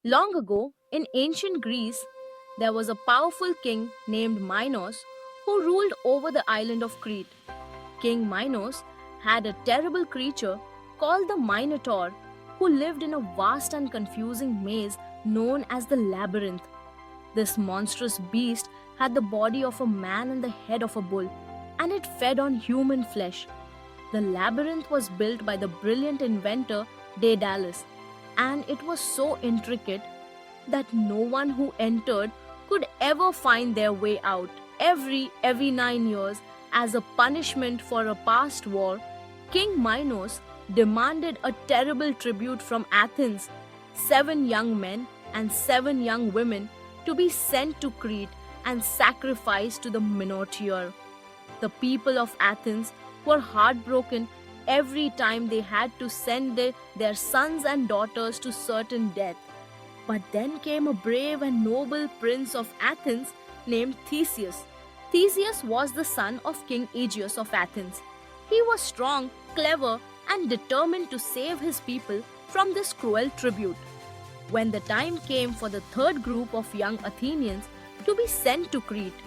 Long ago, in ancient Greece, there was a powerful king named Minos who ruled over the island of Crete. King Minos had a terrible creature called the Minotaur who lived in a vast and confusing maze known as the Labyrinth. This monstrous beast had the body of a man and the head of a bull, and it fed on human flesh. The labyrinth was built by the brilliant inventor Daedalus, and it was so intricate that no one who entered could ever find their way out. Every 9 years, as a punishment for a past war, King Minos demanded a terrible tribute from Athens, 7 young men and 7 young women to be sent to Crete and sacrificed to the Minotaur. The people of Athens were heartbroken every time they had to send their sons and daughters to certain death. But then came a brave and noble prince of Athens named Theseus. Theseus was the son of King Aegeus of Athens. He was strong, clever, and determined to save his people from this cruel tribute. When the time came for the third group of young Athenians to be sent to Crete,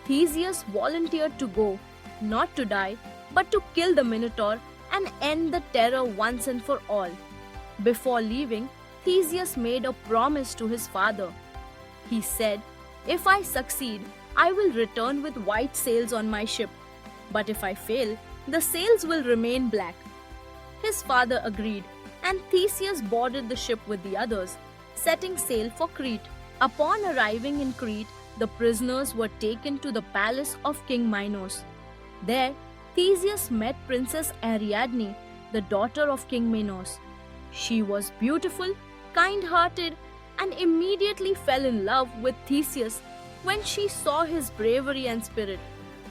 Theseus volunteered to go, not to die, but to kill the Minotaur and end the terror once and for all. Before leaving, Theseus made a promise to his father. He said, "If I succeed, I will return with white sails on my ship, but if I fail, the sails will remain black." His father agreed, and Theseus boarded the ship with the others, setting sail for Crete. Upon arriving in Crete, the prisoners were taken to the palace of King Minos. There, Theseus met Princess Ariadne, the daughter of King Minos. She was beautiful, kind-hearted, and immediately fell in love with Theseus when she saw his bravery and spirit.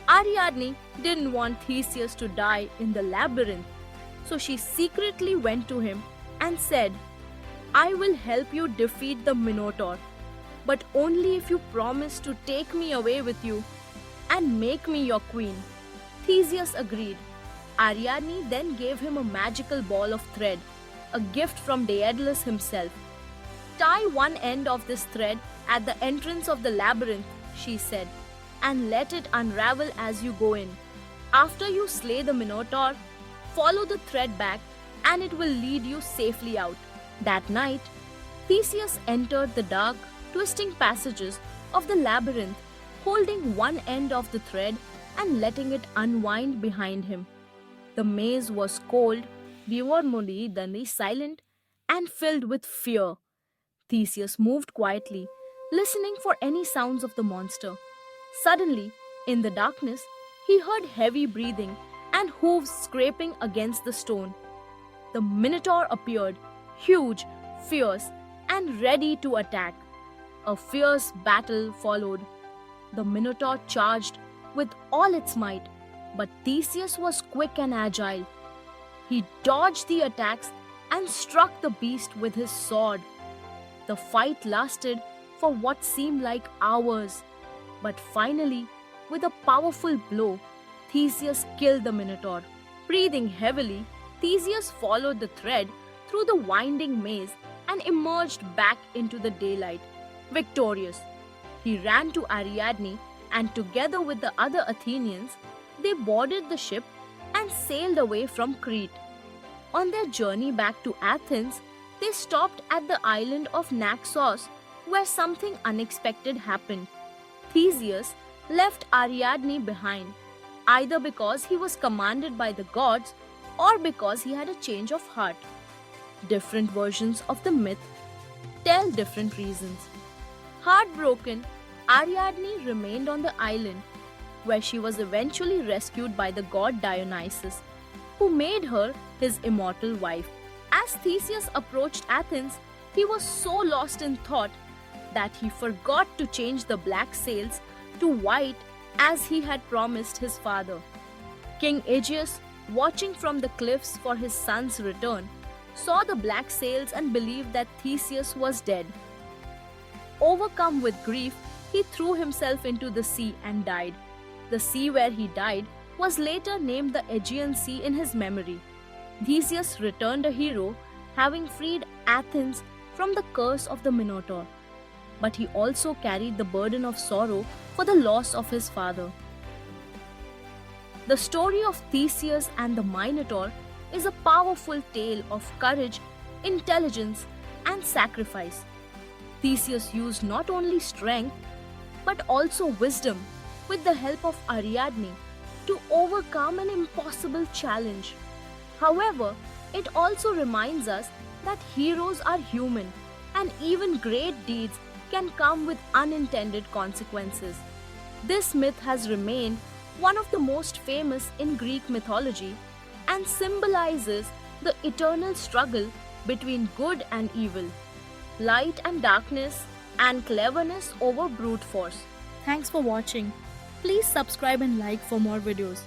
Ariadne didn't want Theseus to die in the labyrinth, so she secretly went to him and said, "I will help you defeat the Minotaur, but only if you promise to take me away with you and make me your queen." Theseus agreed. Ariadne then gave him a magical ball of thread, a gift from Daedalus himself. "Tie one end of this thread at the entrance of the labyrinth," she said, "and let it unravel as you go in. After you slay the Minotaur, follow the thread back and it will lead you safely out." That night, Theseus entered the dark, twisting passages of the labyrinth, holding one end of the thread and letting it unwind behind him. The maze was cold, bewilderingly silent, and filled with fear. Theseus moved quietly, listening for any sounds of the monster. Suddenly, in the darkness, he heard heavy breathing and hooves scraping against the stone. The Minotaur appeared, huge, fierce, and ready to attack. A fierce battle followed. The Minotaur charged with all its might, but Theseus was quick and agile. He dodged the attacks and struck the beast with his sword. The fight lasted for what seemed like hours, but finally, with a powerful blow, Theseus killed the Minotaur. Breathing heavily, Theseus followed the thread through the winding maze and emerged back into the daylight, victorious. He ran to Ariadne, and together with the other Athenians, they boarded the ship and sailed away from Crete. On their journey back to Athens, they stopped at the island of Naxos, where something unexpected happened. Theseus left Ariadne behind, either because he was commanded by the gods or because he had a change of heart. Different versions of the myth tell different reasons. Heartbroken, Ariadne remained on the island, where she was eventually rescued by the god Dionysus, who made her his immortal wife. As Theseus approached Athens, he was so lost in thought that he forgot to change the black sails to white as he had promised his father. King Aegeus, watching from the cliffs for his son's return, saw the black sails and believed that Theseus was dead. Overcome with grief, he threw himself into the sea and died. The sea where he died was later named the Aegean Sea in his memory. Theseus returned a hero, having freed Athens from the curse of the Minotaur, but he also carried the burden of sorrow for the loss of his father. The story of Theseus and the Minotaur is a powerful tale of courage, intelligence, and sacrifice. Theseus used not only strength but also wisdom with the help of Ariadne to overcome an impossible challenge. However, it also reminds us that heroes are human and even great deeds can come with unintended consequences. This myth has remained one of the most famous in Greek mythology and symbolizes the eternal struggle between good and evil, light and darkness, and cleverness over brute force. Thanks for watching. Please subscribe and like for more videos.